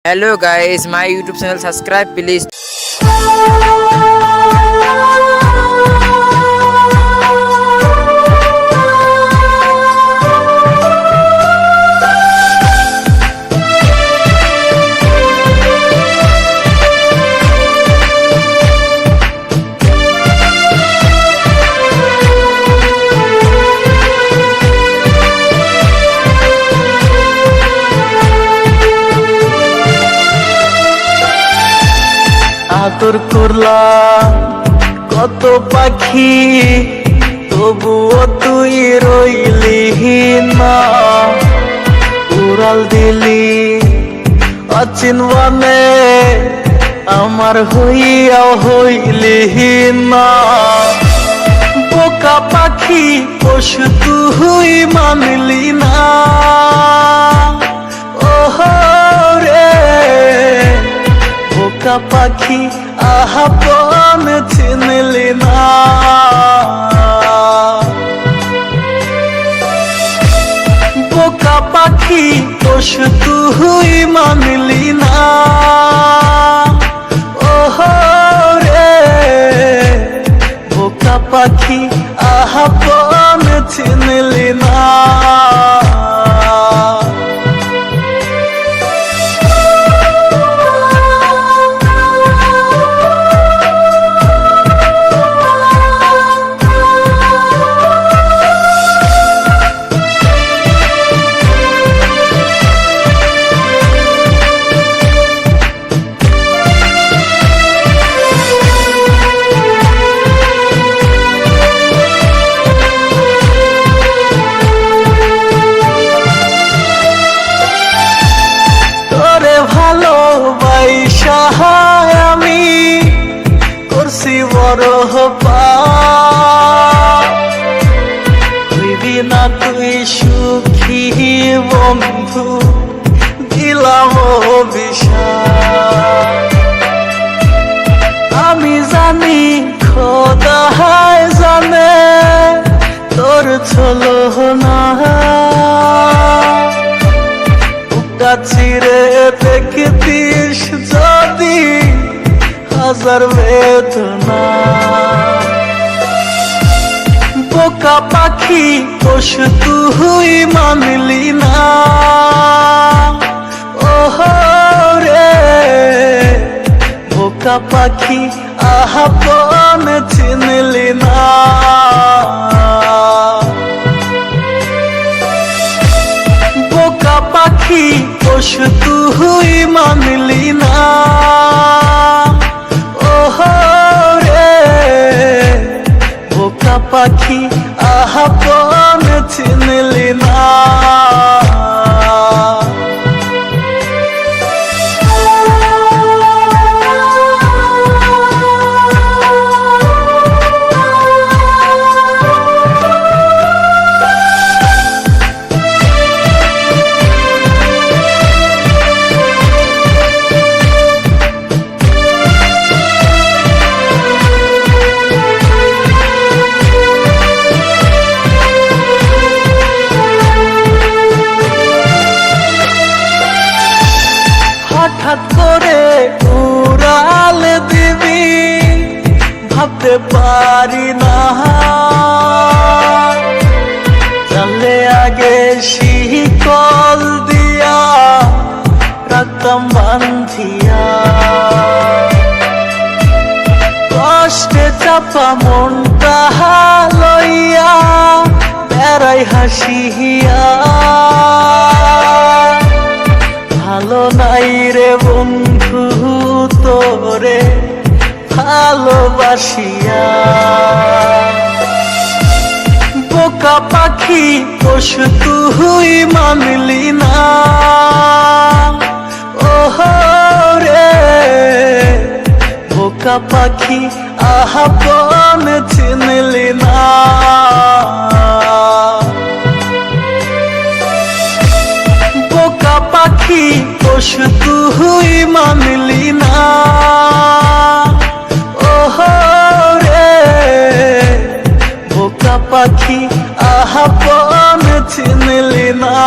Hello guys, my YouTube channel, subscribe please. আদর করলাম কত পাখি, তবুও তুই রইলি না। উড়াল দিলি অচিন বনে, আমার হইয়াও হইলি না। বোকা পাখি পশু তুই মানলি না। ওহো রে বোকা পাখি আপন চিনলি না। বোকা পাখি পশু তুই মানলি না। ওহো রে বোকা পাখি আপন চিনলি না। আমি করছি বড় হইবি না তুই সুখী বন্ধু, দিলাম অভিশাপ। আমি জানি খোদায় জানে তোর চলো না। বুকটা চিরে দেখতিস যদি হাজার বেদনা। বোকা পাখি পশু তুই মানলি না। ওহো রে বোকা পাখি আপন চিনলি না। বোকা পাখি পশু তুই মানলি না। ওহো রে বোকা পাখি আপন চিনলি না। হঠাৎ করে উড়াল দিবি ভাবতে পারি না। জানলে আগে শিকল দিয়া রাখতাম বান্ধিয়া। কষ্টে চাপা মনটা লইয়া বেড়াই হাসিয়া। ভালো নাই রে বন্ধু তোরে ভালোবাসিয়া। বোকা পাখি পশু তুই মানলি না। ওহো রে বোকা পাখি আপন চিনলি না। বোকা পাখি পশু তুই মানলি না। ওহো রে বোকা পাখি আপন চিনলি না।